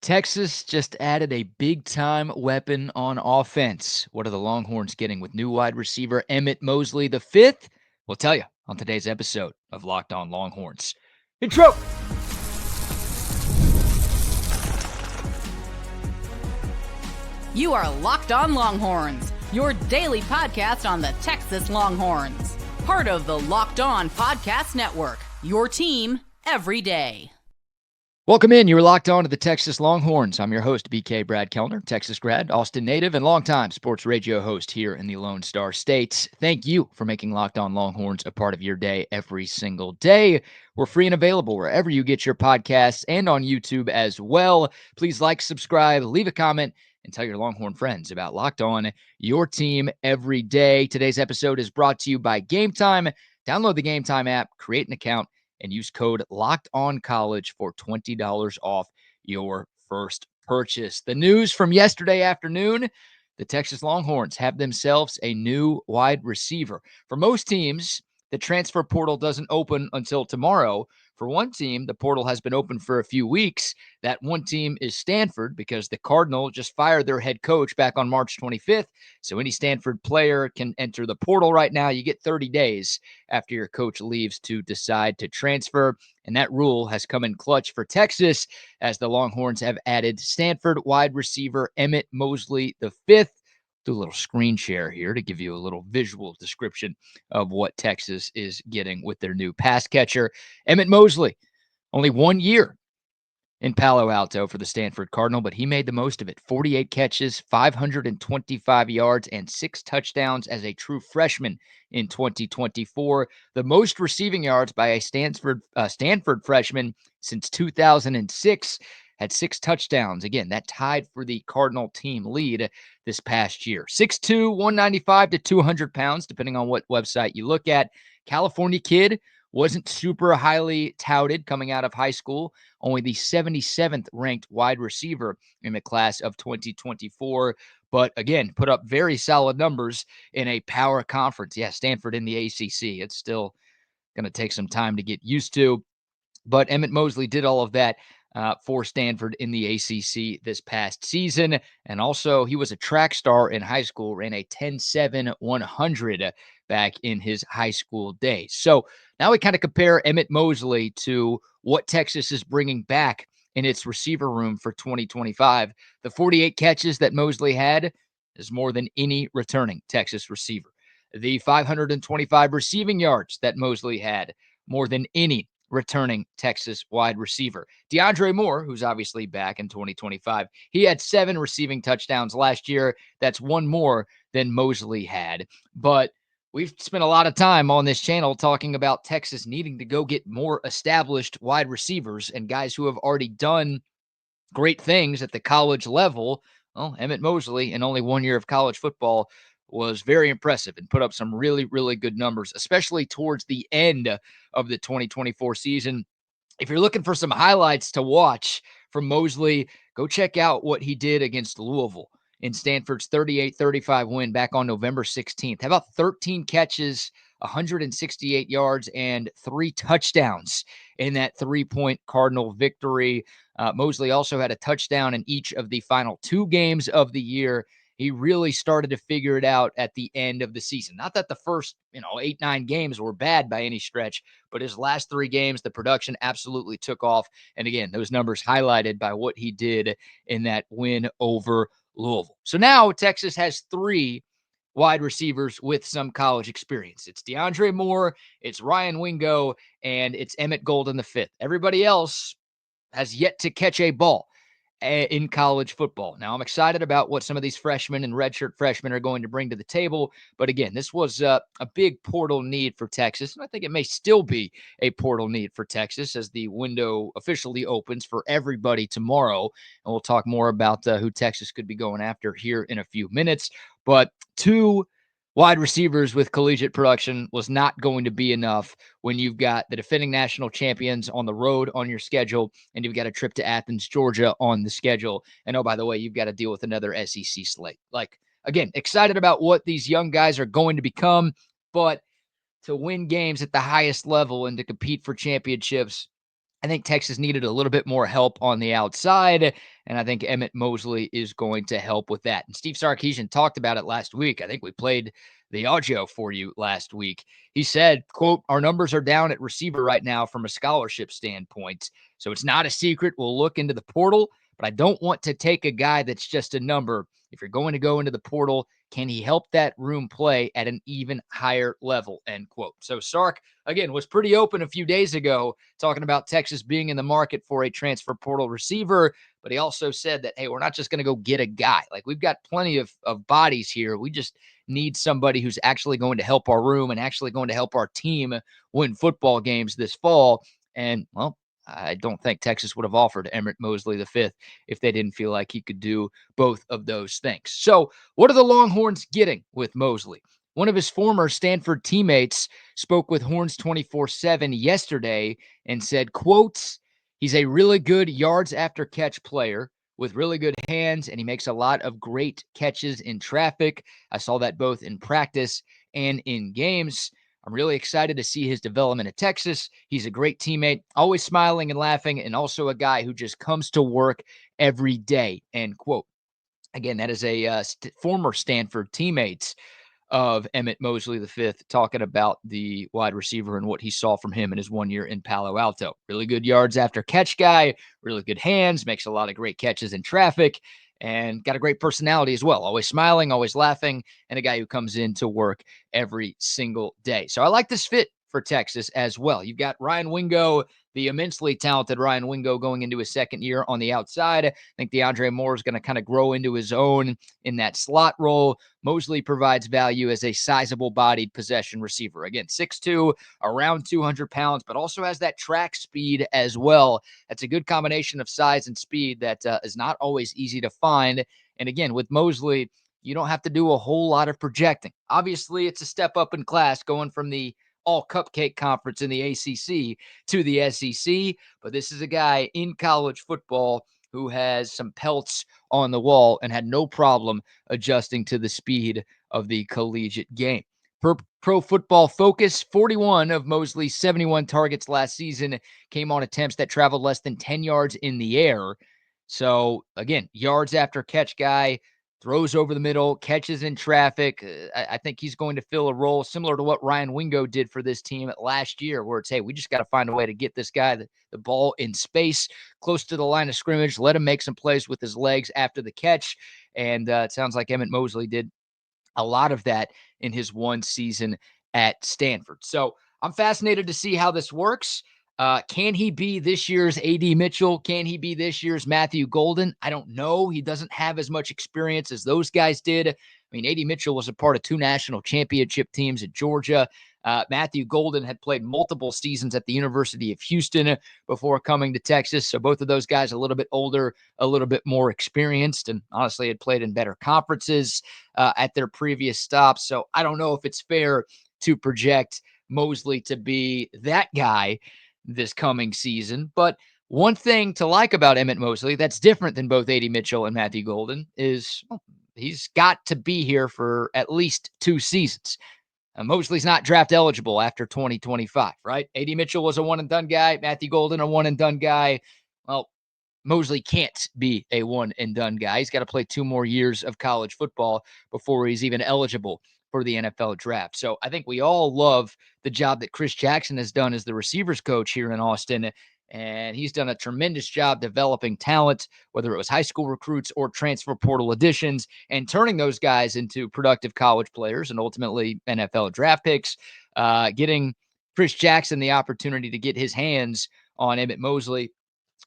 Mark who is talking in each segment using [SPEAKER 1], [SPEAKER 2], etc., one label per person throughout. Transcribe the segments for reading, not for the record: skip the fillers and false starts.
[SPEAKER 1] Texas just added a big-time weapon on offense. What are the Longhorns getting with new wide receiver Emmett Mosley V? We'll tell you on today's episode of Locked On Longhorns. Intro!
[SPEAKER 2] You are Locked On Longhorns, your daily podcast on the Texas Longhorns. Part of the Locked On Podcast Network, your team every day.
[SPEAKER 1] Welcome in. You're locked on to the Texas Longhorns. I'm your host, BK Brad Kellner, Texas grad, Austin native, and longtime sports radio host here in the Lone Star State. Thank you for making Locked On Longhorns a part of your day every single day. We're free and available wherever you get your podcasts and on YouTube as well. Please like, subscribe, leave a comment, and tell your Longhorn friends about Locked On, your team every day. Today's episode is brought to you by Game Time. Download the Game Time app, create an account, and use code LOCKEDONCOLLEGE for $20 off your first purchase. The news from yesterday afternoon, the Texas Longhorns have themselves a new wide receiver. For most teams, the transfer portal doesn't open until tomorrow. For one team, the portal has been open for a few weeks. That one team is Stanford because the Cardinal just fired their head coach back on March 25th. So any Stanford player can enter the portal right now. You get 30 days after your coach leaves to decide to transfer. And that rule has come in clutch for Texas as the Longhorns have added Stanford wide receiver Emmett Mosley V. Do a little screen share here to give you a little visual description of what Texas is getting with their new pass catcher. Emmett Mosley, only 1 year in Palo Alto for the Stanford Cardinal, but he made the most of it. 48 catches, 525 yards, and 6 touchdowns as a true freshman in 2024. The most receiving yards by a Stanford freshman since 2006. Had 6 touchdowns. Again, that tied for the Cardinal team lead this past year. 6'2", 195 to 200 pounds, depending on what website you look at. California kid, wasn't super highly touted coming out of high school. Only the 77th ranked wide receiver in the class of 2024. But again, put up very solid numbers in a power conference. Yeah, Stanford in the ACC. It's still going to take some time to get used to. But Emmett Mosley did all of that for Stanford in the ACC this past season. And also, he was a track star in high school, ran a 10.7 100 back in his high school days. So now we kind of compare Emmett Mosley to what Texas is bringing back in its receiver room for 2025. The 48 catches that Mosley had is more than any returning Texas receiver. The 525 receiving yards that Mosley had, more than any returning Texas wide receiver. DeAndre Moore, who's obviously back in 2025, he had 7 receiving touchdowns last year. That's 1 more than Mosley had. But we've spent a lot of time on this channel talking about Texas needing to go get more established wide receivers and guys who have already done great things at the college level. Well, Emmett Mosley, in only 1 year of college football, was very impressive and put up some really, really good numbers, especially towards the end of the 2024 season. If you're looking for some highlights to watch from Mosley, go check out what he did against Louisville in Stanford's 38-35 win back on November 16th. How about 13 catches, 168 yards, and 3 touchdowns in that 3-point Cardinal victory. Mosley also had a touchdown in each of the final 2 games of the year. He really started to figure it out at the end of the season. Not that the first, 8, 9 games were bad by any stretch, but his last 3 games, the production absolutely took off. And again, those numbers highlighted by what he did in that win over Louisville. So now Texas has 3 wide receivers with some college experience. It's DeAndre Moore, it's Ryan Wingo, and it's Emmett Golden V. Everybody else has yet to catch a ball in college football. Now, I'm excited about what some of these freshmen and redshirt freshmen are going to bring to the table. But again, this was a big portal need for Texas. And I think it may still be a portal need for Texas as the window officially opens for everybody tomorrow. And we'll talk more about who Texas could be going after here in a few minutes. But 2 wide receivers with collegiate production was not going to be enough when you've got the defending national champions on the road on your schedule and you've got a trip to Athens, Georgia on the schedule. And oh, by the way, you've got to deal with another SEC slate. Again, excited about what these young guys are going to become, but to win games at the highest level and to compete for championships I think Texas needed a little bit more help on the outside, and I think Emmett Mosley is going to help with that. And Steve Sarkisian talked about it last week. I think we played the audio for you last week. He said, quote, "Our numbers are down at receiver right now from a scholarship standpoint. So it's not a secret. We'll look into the portal, but I don't want to take a guy that's just a number. If you're going to go into the portal, can he help that room play at an even higher level?" End quote. So Sark, again, was pretty open a few days ago talking about Texas being in the market for a transfer portal receiver. But he also said that, hey, we're not just going to go get a guy. Like, we've got plenty of bodies here. We just need somebody who's actually going to help our room and actually going to help our team win football games this fall. And, well, I don't think Texas would have offered Emmett Mosley V if they didn't feel like he could do both of those things. So what are the Longhorns getting with Mosley? One of his former Stanford teammates spoke with Horns 24/7 yesterday and said, quotes, "He's a really good yards after catch player with really good hands, and he makes a lot of great catches in traffic. I saw that both in practice and in games. I'm really excited to see his development at Texas. He's a great teammate, always smiling and laughing, and also a guy who just comes to work every day," end quote. Again, that is a former Stanford teammates of Emmett Mosley V talking about the wide receiver and what he saw from him in his 1 year in Palo Alto. Really good yards after catch guy, really good hands, makes a lot of great catches in traffic, and got a great personality as well. Always smiling, always laughing, and a guy who comes in to work every single day. So I like this fit for Texas as well. You've got Ryan Wingo, the immensely talented Ryan Wingo, going into his second year on the outside. I think DeAndre Moore is going to kind of grow into his own in that slot role. Mosley provides value as a sizable bodied possession receiver. Again, 6'2", around 200 pounds, but also has that track speed as well. That's a good combination of size and speed that is not always easy to find. And again, with Mosley, you don't have to do a whole lot of projecting. Obviously, it's a step up in class going from the all cupcake conference in the ACC to the SEC, but this is a guy in college football who has some pelts on the wall and had no problem adjusting to the speed of the collegiate game. Per Pro Football Focus, 41 of Mosley's 71 targets last season came on attempts that traveled less than 10 yards in the air. So, again, yards after catch guy, throws over the middle, catches in traffic. I think he's going to fill a role similar to what Ryan Wingo did for this team last year, where it's, hey, we just got to find a way to get this guy the ball in space, close to the line of scrimmage, let him make some plays with his legs after the catch. And it sounds like Emmett Mosley did a lot of that in his one season at Stanford. So I'm fascinated to see how this works. Can he be this year's A.D. Mitchell? Can he be this year's Matthew Golden? I don't know. He doesn't have as much experience as those guys did. I mean, A.D. Mitchell was a part of 2 national championship teams at Georgia. Matthew Golden had played multiple seasons at the University of Houston before coming to Texas. So both of those guys a little bit older, a little bit more experienced, and honestly had played in better conferences at their previous stops. So I don't know if it's fair to project Mosley to be that guy this coming season. But one thing to like about Emmett Mosley that's different than both A.D. Mitchell and Matthew Golden is he's got to be here for at least 2 seasons. Mosley's not draft eligible after 2025, right? A.D. Mitchell was a one-and-done guy. Matthew Golden, a one-and-done guy. Well, Mosley can't be a one-and-done guy. He's got to play 2 more years of college football before he's even eligible for the NFL draft. So I think we all love the job that Chris Jackson has done as the receivers coach here in Austin. And he's done a tremendous job developing talent, whether it was high school recruits or transfer portal additions, and turning those guys into productive college players and ultimately NFL draft picks. Getting Chris Jackson the opportunity to get his hands on Emmett Mosley,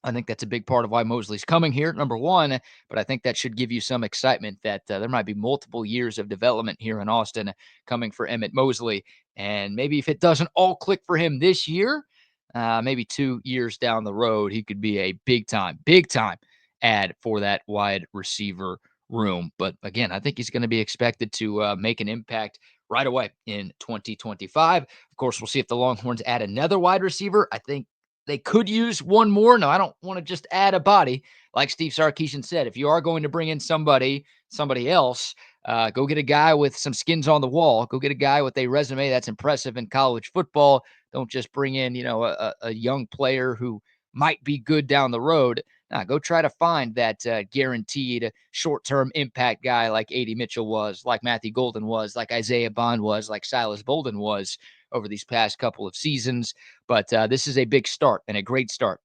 [SPEAKER 1] I think that's a big part of why Mosley's coming here, number one, but I think that should give you some excitement that there might be multiple years of development here in Austin coming for Emmett Mosley. And maybe if it doesn't all click for him this year, maybe 2 years down the road, he could be a big time add for that wide receiver room. But again, I think he's going to be expected to make an impact right away in 2025. Of course, we'll see if the Longhorns add another wide receiver. I think they could use one more. No, I don't want to just add a body. Like Steve Sarkisian said, if you are going to bring in somebody else, go get a guy with some skins on the wall. Go get a guy with a resume that's impressive in college football. Don't just bring in, a young player who might be good down the road. Nah, go try to find that guaranteed short-term impact guy like A.D. Mitchell was, like Matthew Golden was, like Isaiah Bond was, like Silas Bolden was over these past couple of seasons. But this is a big start and a great start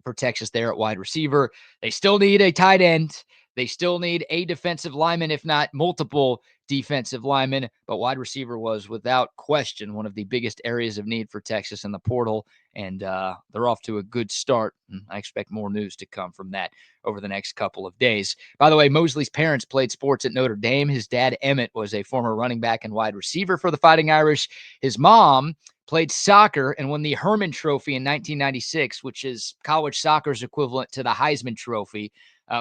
[SPEAKER 1] for Texas there at wide receiver. They still need a tight end. They still need a defensive lineman, if not multiple defensive linemen. But wide receiver was, without question, one of the biggest areas of need for Texas in the portal. And they're off to a good start. I expect more news to come from that over the next couple of days. By the way, Mosley's parents played sports at Notre Dame. His dad, Emmett, was a former running back and wide receiver for the Fighting Irish. His mom played soccer and won the Herman Trophy in 1996, which is college soccer's equivalent to the Heisman Trophy.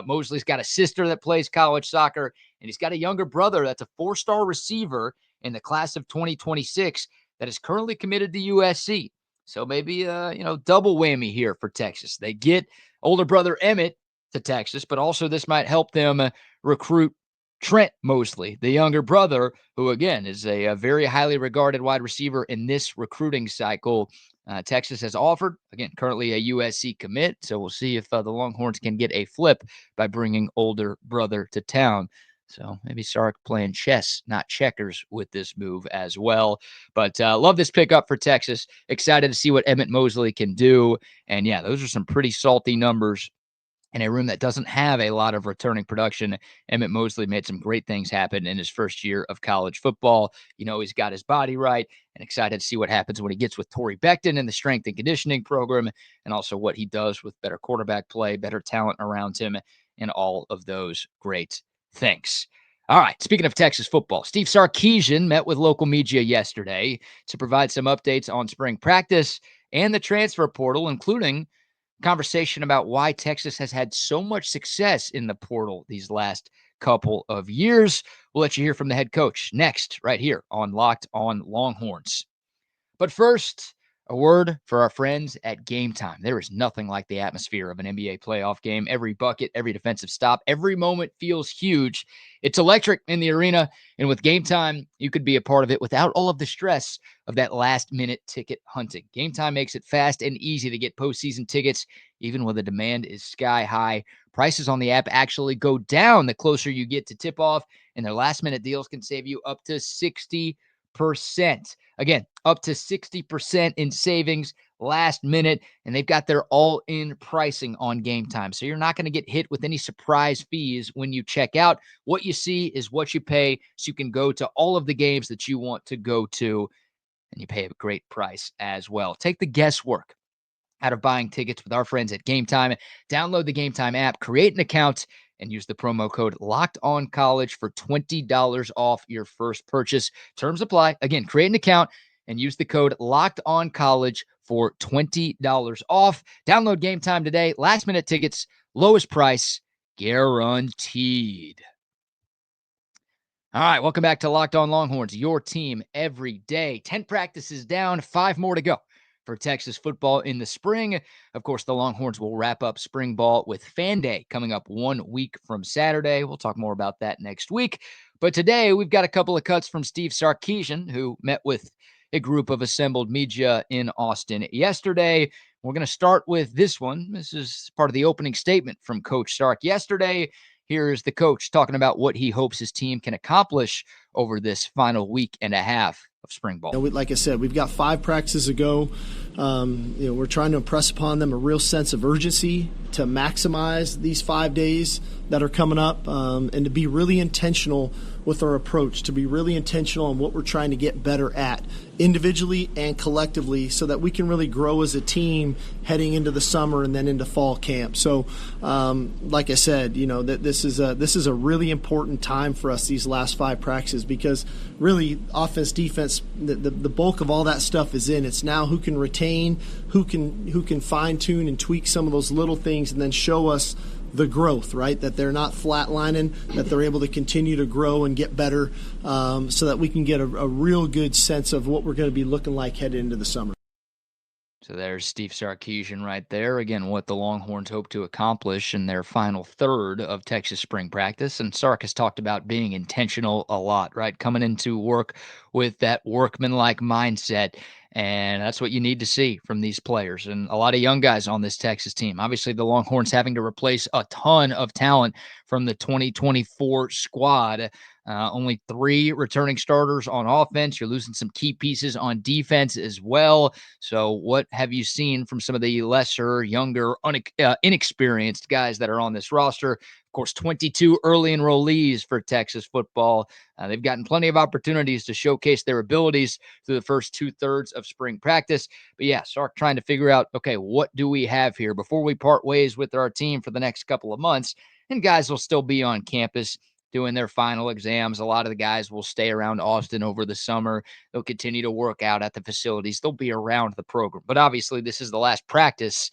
[SPEAKER 1] Mosley's got a sister that plays college soccer, and he's got a younger brother that's a 4-star receiver in the class of 2026 that is currently committed to USC. So maybe, double whammy here for Texas. They get older brother Emmett to Texas, but also this might help them recruit Trent Mosley, the younger brother, who, again, is a very highly regarded wide receiver in this recruiting cycle. Texas has offered, again, currently a USC commit, so we'll see if the Longhorns can get a flip by bringing older brother to town. So maybe Sark playing chess, not checkers, with this move as well. But love this pickup for Texas. Excited to see what Emmett Mosley can do. And, yeah, those are some pretty salty numbers in a room that doesn't have a lot of returning production. Emmett Mosley made some great things happen in his first year of college football. He's got his body right, and excited to see what happens when he gets with Torrey Becton in the strength and conditioning program, and also what he does with better quarterback play, better talent around him, and all of those great things. All right, speaking of Texas football, Steve Sarkisian met with local media yesterday to provide some updates on spring practice and the transfer portal, including conversation about why Texas has had so much success in the portal these last couple of years. We'll let you hear from the head coach next, right here on Locked On Longhorns. But first, a word for our friends at Game Time. There is nothing like the atmosphere of an NBA playoff game. Every bucket, every defensive stop, every moment feels huge. It's electric in the arena, and with Game Time, you could be a part of it without all of the stress of that last-minute ticket hunting. Game Time makes it fast and easy to get postseason tickets, even when the demand is sky high. Prices on the app actually go down the closer you get to tip-off, and their last-minute deals can save you up to 60%. Again, up to 60% in savings last minute, and they've got their all-in pricing on Game Time. So you're not going to get hit with any surprise fees when you check out. What you see is what you pay, so you can go to all of the games that you want to go to, and you pay a great price as well. Take the guesswork out of buying tickets with our friends at Game Time. Download the Game Time app, create an account, and use the promo code LOCKEDONCollege for $20 off your first purchase. Terms apply. Again, create an account and use the code LOCKEDONCollege for $20 off. Download Game Time today. Last minute tickets, lowest price, guaranteed. All right, welcome back to Locked On Longhorns, your team every day. 10 practices down, 5 more to go for Texas football in the spring. Of course, the Longhorns will wrap up spring ball with Fan Day coming up 1 week from Saturday. We'll talk more about that next week. But today, we've got a couple of cuts from Steve Sarkisian, who met with a group of assembled media in Austin yesterday. We're going to start with this one. This is part of the opening statement from Coach Sark yesterday. Here's the coach talking about what he hopes his team can accomplish over this final week and a half of spring ball.
[SPEAKER 3] Like I said, we've got 5 practices to go. We're trying to impress upon them a real sense of urgency to maximize these 5 days that are coming up, and to be really intentional with our approach, to be really intentional on what we're trying to get better at individually and collectively, so that we can really grow as a team heading into the summer and then into fall camp. So, like I said, that this is a really important time for us, these last 5 practices, because really offense, defense, the bulk of all that stuff is in. It's now who can retain, who can fine tune and tweak some of those little things, and then show us the growth, right? That they're not flatlining, that they're able to continue to grow and get better, so that we can get a real good sense of what we're going to be looking like headed into the summer.
[SPEAKER 1] So there's Steve Sarkisian right there. Again, what the Longhorns hope to accomplish in their final third of Texas spring practice. And Sark has talked about being intentional a lot, right? Coming into work with that workmanlike mindset. And that's what you need to see from these players and a lot of young guys on this Texas team. Obviously, the Longhorns having to replace a ton of talent from the 2024 squad. Only 3 returning starters on offense. You're losing some key pieces on defense as well. So what have you seen from some of the lesser, younger, inexperienced guys that are on this roster? Of course, 22 early enrollees for Texas football. They've gotten plenty of opportunities to showcase their abilities through the first 2/3 of spring practice. But yeah, Sark trying to figure out, okay, what do we have here before we part ways with our team for the next couple of months? And guys will still be on campus doing their final exams. A lot of the guys will stay around Austin over the summer. They'll continue to work out at the facilities. They'll be around the program. But obviously, this is the last practice.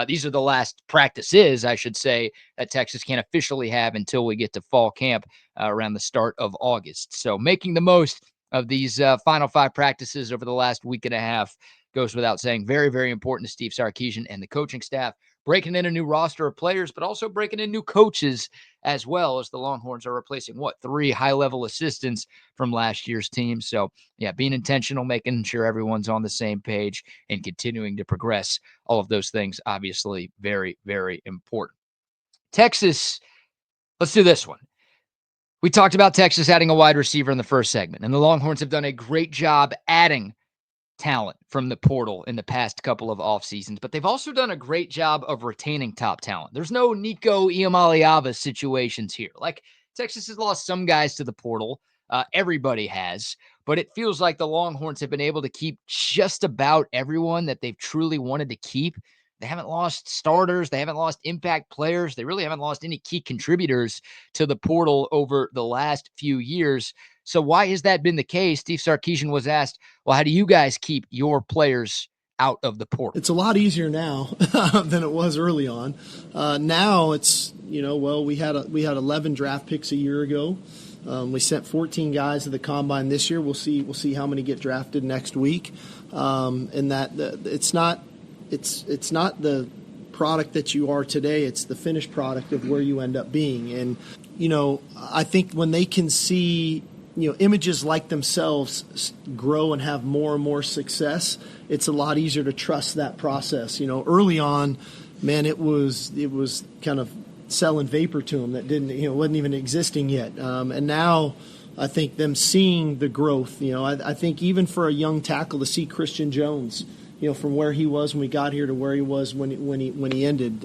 [SPEAKER 1] These are the last practices, I should say, that Texas can officially have until we get to fall camp around the start of August. So making the most of these final 5 practices over the last week and a half goes without saying. Very, very important to Steve Sarkisian and the coaching staff. Breaking in a new roster of players, but also breaking in new coaches as well, as the Longhorns are replacing 3 high-level assistants from last year's team. So, yeah, being intentional, making sure everyone's on the same page, and continuing to progress. All of those things, obviously, very, very important. Texas, let's do this one. We talked about Texas adding a wide receiver in the first segment, and the Longhorns have done a great job adding talent from the portal in the past couple of off seasons, but they've also done a great job of retaining top talent. There's no Nico Iamaleava situations here. Like, Texas has lost some guys to the portal. Everybody has, but it feels like the Longhorns have been able to keep just about everyone that they've truly wanted to keep. They haven't lost starters. They haven't lost impact players. They really haven't lost any key contributors to the portal over the last few years. So why has that been the case? Steve Sarkisian was asked, well, how do you guys keep your players out of the portal?
[SPEAKER 3] It's a lot easier now than it was early on. Now it's, we had 11 draft picks a year ago. We sent 14 guys to the combine this year. We'll see how many get drafted next week. And that it's not the product that you are today. It's the finished product of where you end up being. And I think when they can see images like themselves grow and have more and more success, it's a lot easier to trust that process. Early on, man, it was kind of selling vapor to them that wasn't even existing yet. And now I think them seeing the growth, I think even for a young tackle to see Christian Jones, from where he was when we got here to where he was when he ended,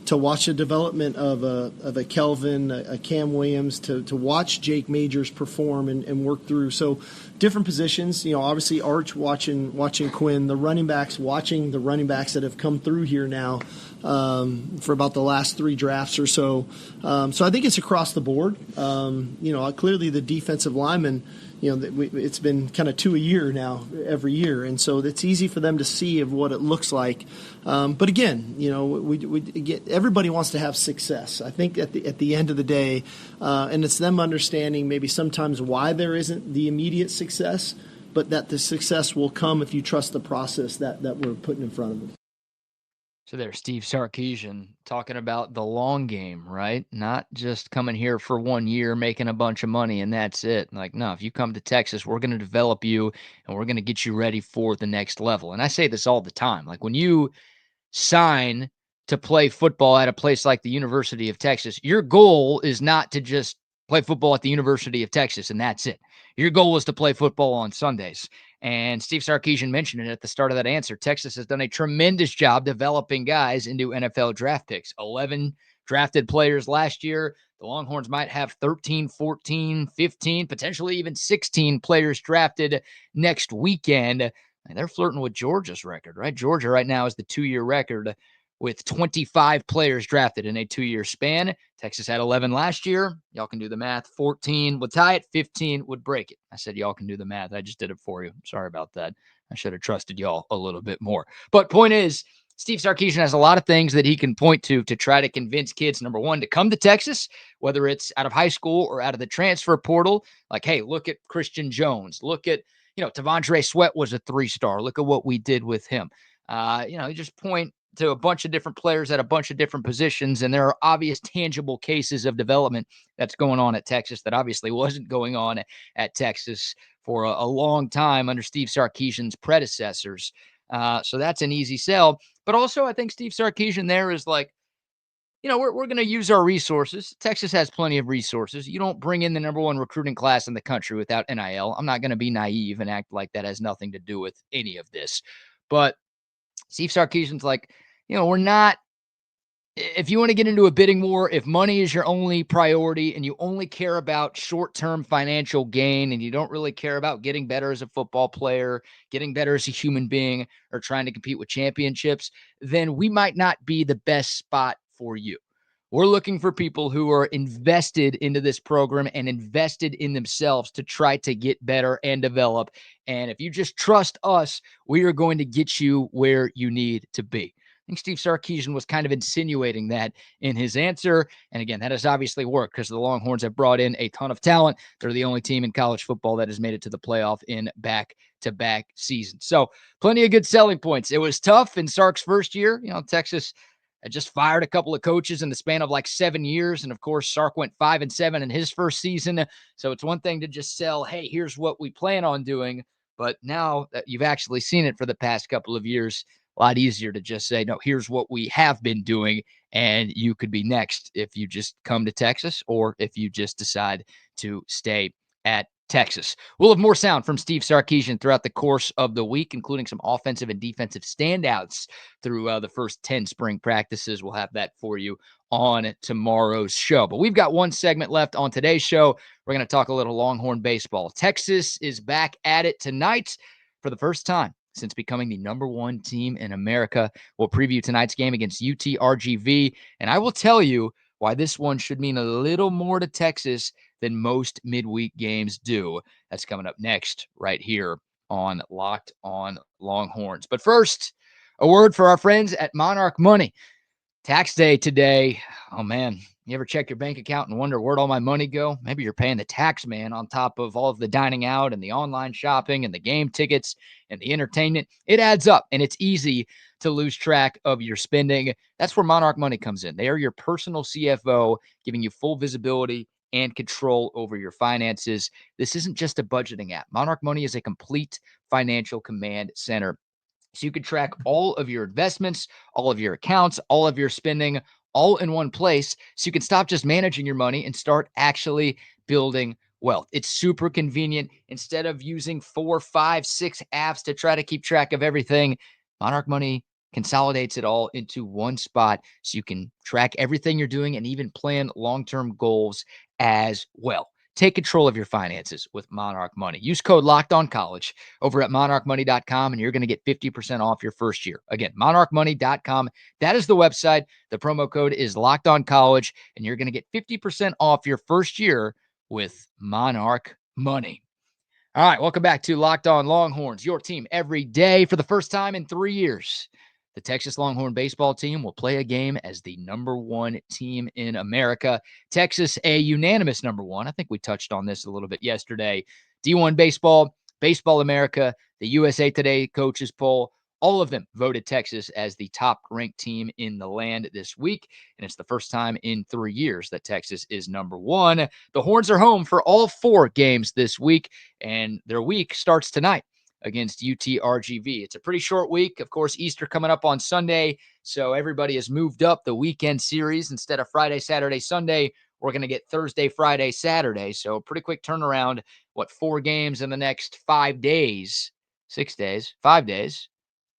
[SPEAKER 3] to watch the development of a Kelvin, a Cam Williams, to watch Jake Majors perform and work through. So different positions, obviously Arch watching Quinn, the running backs watching the running backs that have come through here now for about the last 3 drafts or so. So I think it's across the board. Clearly the defensive linemen, it's been kind of 2 a year now, every year, and so it's easy for them to see of what it looks like. But again, we get everybody wants to have success. I think at the end of the day, and it's them understanding maybe sometimes why there isn't the immediate success, but that the success will come if you trust the process that we're putting in front of them.
[SPEAKER 1] So there's Steve Sarkisian talking about the long game, right? Not just coming here for 1 year, making a bunch of money, and that's it. Like, no, if you come to Texas, we're going to develop you, and we're going to get you ready for the next level. And I say this all the time. Like, when you sign to play football at a place like the University of Texas, your goal is not to just play football at the University of Texas, and that's it. Your goal is to play football on Sundays. And Steve Sarkisian mentioned it at the start of that answer. Texas has done a tremendous job developing guys into NFL draft picks. 11 drafted players last year. The Longhorns might have 13, 14, 15, potentially even 16 players drafted next weekend. And they're flirting with Georgia's record, right? Georgia right now is the 2-year record with 25 players drafted in a 2-year span. Texas had 11 last year. Y'all can do the math. 14 would tie it. 15 would break it. I said y'all can do the math. I just did it for you. Sorry about that. I should have trusted y'all a little bit more. But point is, Steve Sarkisian has a lot of things that he can point to try to convince kids, number one, to come to Texas, whether it's out of high school or out of the transfer portal. Like, hey, look at Christian Jones. Look at, Tavondre Sweat was a 3-star. Look at what we did with him. You just point to a bunch of different players at a bunch of different positions, and there are obvious tangible cases of development that's going on at Texas that obviously wasn't going on at Texas for a long time under Steve Sarkisian's predecessors. So that's an easy sell. But also, I think Steve Sarkisian there is like, we're going to use our resources. Texas has plenty of resources. You don't bring in the number one recruiting class in the country without NIL. I'm not going to be naive and act like that has nothing to do with any of this. But Steve Sarkisian's like, we're not, if you want to get into a bidding war, if money is your only priority and you only care about short-term financial gain and you don't really care about getting better as a football player, getting better as a human being, or trying to compete with championships, then we might not be the best spot for you. We're looking for people who are invested into this program and invested in themselves to try to get better and develop. And if you just trust us, we are going to get you where you need to be. I think Steve Sarkisian was kind of insinuating that in his answer. And again, that has obviously worked because the Longhorns have brought in a ton of talent. They're the only team in college football that has made it to the playoff in back-to-back seasons. So plenty of good selling points. It was tough in Sark's first year. Texas had just fired a couple of coaches in the span of like 7 years. And of course, Sark went 5-7 in his first season. So it's one thing to just sell, hey, here's what we plan on doing. But now that you've actually seen it for the past couple of years, a lot easier to just say, no, here's what we have been doing, and you could be next if you just come to Texas or if you just decide to stay at Texas. We'll have more sound from Steve Sarkisian throughout the course of the week, including some offensive and defensive standouts through the first 10 spring practices. We'll have that for you on tomorrow's show. But we've got one segment left on today's show. We're going to talk a little Longhorn baseball. Texas is back at it tonight for the first time since becoming the number one team in America. We'll preview tonight's game against UTRGV, and I will tell you why this one should mean a little more to Texas than most midweek games do. That's coming up next right here on Locked On Longhorns. But first, a word for our friends at Monarch Money. Tax day today. Oh, man. You ever check your bank account and wonder where'd all my money go? Maybe you're paying the tax man on top of all of the dining out and the online shopping and the game tickets and the entertainment. It adds up, and it's easy to lose track of your spending. That's where Monarch Money comes in. They are your personal CFO, giving you full visibility and control over your finances. This isn't just a budgeting app. Monarch Money is a complete financial command center. So you can track all of your investments, all of your accounts, all of your spending, all in one place. So you can stop just managing your money and start actually building wealth. It's super convenient. Instead of using 4, 5, 6 apps to try to keep track of everything, Monarch Money consolidates it all into one spot so you can track everything you're doing and even plan long-term goals as well. Take control of your finances with Monarch Money. Use code LOCKEDONCollege over at monarchmoney.com, and you're going to get 50% off your first year. Again, monarchmoney.com. That is the website. The promo code is LOCKEDONCollege, and you're going to get 50% off your first year with Monarch Money. All right, welcome back to Locked On Longhorns, your team every day. For the first time in 3 years, the Texas Longhorn baseball team will play a game as the number one team in America. Texas, a unanimous number one. I think we touched on this a little bit yesterday. D1 Baseball, Baseball America, the USA Today coaches poll, all of them voted Texas as the top-ranked team in the land this week, and it's the first time in 3 years that Texas is number one. The Horns are home for all 4 games this week, and their week starts tonight against UTRGV. It's a pretty short week. Of course, Easter coming up on Sunday, so everybody has moved up the weekend series. Instead of Friday, Saturday, Sunday, we're going to get Thursday, Friday, Saturday. So pretty quick turnaround. 4 games in the next 5 days, 6 days, 5 days,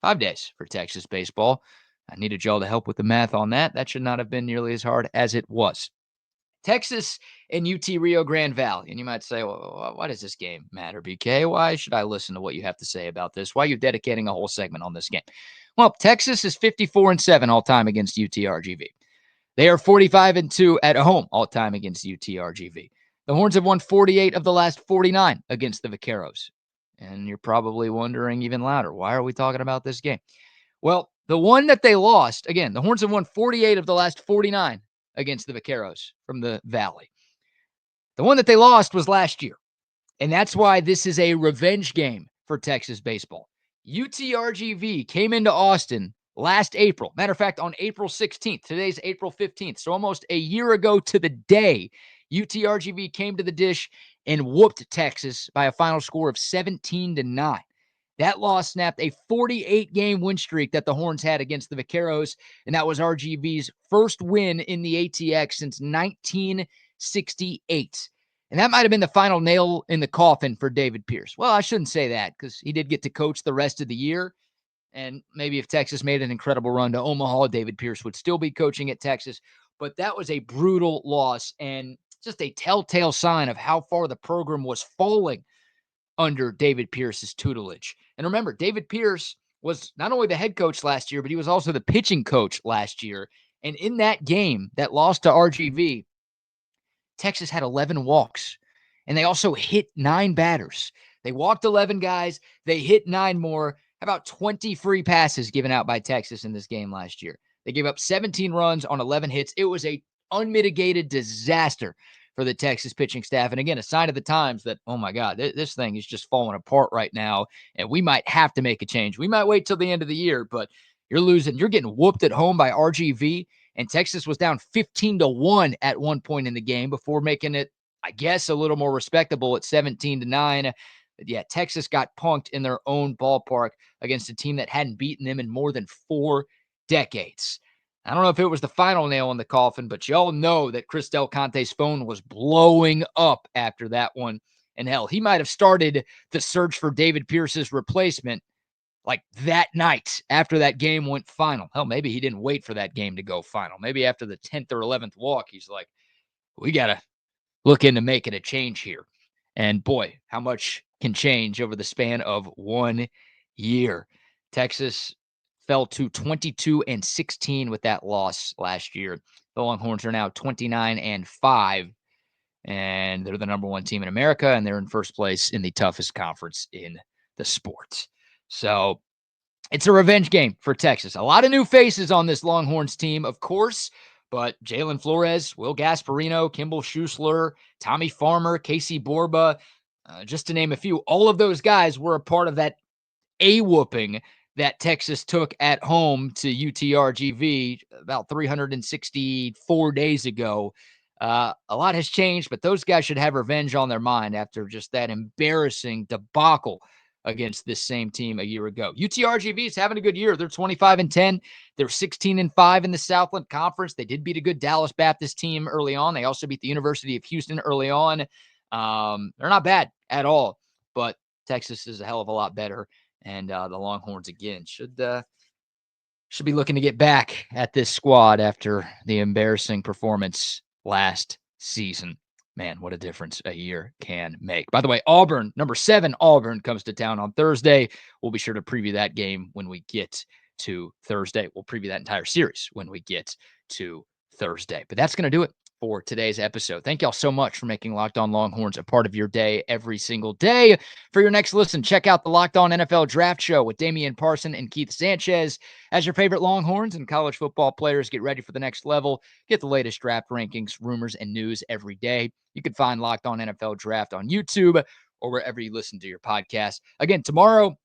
[SPEAKER 1] 5 days for Texas baseball. I needed y'all to help with the math on that. That should not have been nearly as hard as it was. Texas and UT Rio Grande Valley. And you might say, well, why does this game matter, BK? Why should I listen to what you have to say about this? Why are you dedicating a whole segment on this game? Well, Texas is 54-7 all-time against UTRGV. They are 45-2 at home all-time against UTRGV. The Horns have won 48 of the last 49 against the Vaqueros. And you're probably wondering even louder, why are we talking about this game? Well, the one that they lost, again, the Horns have won 48 of the last 49 against the Vaqueros from the Valley. The one that they lost was last year, and that's why this is a revenge game for Texas baseball. UTRGV came into Austin last April. Matter of fact, on April 16th. Today's April 15th. So almost a year ago to the day, UTRGV came to the dish and whooped Texas by a final score of 17-9. That loss snapped a 48-game win streak that the Horns had against the Vaqueros, and that was RGV's first win in the ATX since 1968. And that might have been the final nail in the coffin for David Pierce. Well, I shouldn't say that because he did get to coach the rest of the year. And maybe if Texas made an incredible run to Omaha, David Pierce would still be coaching at Texas. But that was a brutal loss and just a telltale sign of how far the program was falling under David Pierce's tutelage. And remember, David Pierce was not only the head coach last year, but he was also the pitching coach last year. And in that game that lost to RGV, Texas had 11 walks, and they also hit 9 batters. They walked 11 guys. They hit 9 more. About 20 free passes given out by Texas in this game last year. They gave up 17 runs on 11 hits. It was a unmitigated disaster for the Texas pitching staff. And again, a sign of the times that, oh my God, this thing is just falling apart right now, and we might have to make a change. We might wait till the end of the year, but you're losing. You're getting whooped at home by RGV. And Texas was down 15-1 at one point in the game before making it, I guess, a little more respectable at 17-9. But yeah, Texas got punked in their own ballpark against a team that hadn't beaten them in more than 4 decades. I don't know if it was the final nail in the coffin, but y'all know that Chris Del Conte's phone was blowing up after that one. And hell, he might have started the search for David Pierce's replacement like that night after that game went final. Hell, maybe he didn't wait for that game to go final. Maybe after the 10th or 11th walk, he's like, we got to look into making a change here. And boy, how much can change over the span of 1 year. Texas fell to 22-16 with that loss last year. The Longhorns are now 29-5, and they're the number 1 team in America, and they're in first place in the toughest conference in the sport. So it's a revenge game for Texas. A lot of new faces on this Longhorns team, of course, but Jalen Flores, Will Gasparino, Kimball Schuessler, Tommy Farmer, Casey Borba, just to name a few, all of those guys were a part of that A-whooping that Texas took at home to UTRGV about 364 days ago. A lot has changed, but those guys should have revenge on their mind after just that embarrassing debacle against this same team a year ago. UTRGV is having a good year. They're 25-10. They're 16-5 in the Southland Conference. They did beat a good Dallas Baptist team early on. They also beat the University of Houston early on. They're not bad at all, but Texas is a hell of a lot better. And the Longhorns, again, should be looking to get back at this squad after the embarrassing performance last season. Man, what a difference a year can make. By the way, Auburn, number 7, Auburn comes to town on Thursday. We'll be sure to preview that game when we get to Thursday. We'll preview that entire series when we get to Thursday. But that's going to do it for today's episode. Thank y'all so much for making Locked On Longhorns a part of your day every single day. For your next listen, check out the Locked On NFL Draft Show with Damian Parson and Keith Sanchez. As your favorite Longhorns and college football players get ready for the next level, get the latest draft rankings, rumors, and news every day. You can find Locked On NFL Draft on YouTube or wherever you listen to your podcast. Again, tomorrow,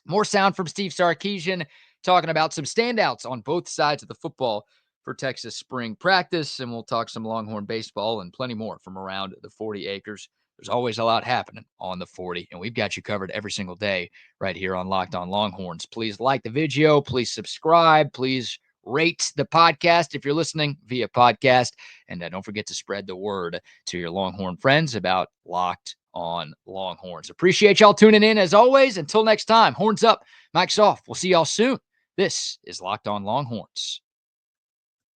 [SPEAKER 1] more sound from Steve Sarkisian talking about some standouts on both sides of the football for Texas spring practice, and we'll talk some Longhorn baseball and plenty more from around the 40 acres. There's always a lot happening on the 40, and we've got you covered every single day right here on Locked On Longhorns. Please like the video. Please subscribe. Please rate the podcast if you're listening via podcast, and don't forget to spread the word to your Longhorn friends about Locked On Longhorns. Appreciate y'all tuning in as always. Until next time, horns up, mic's off. We'll see y'all soon. This is Locked On Longhorns.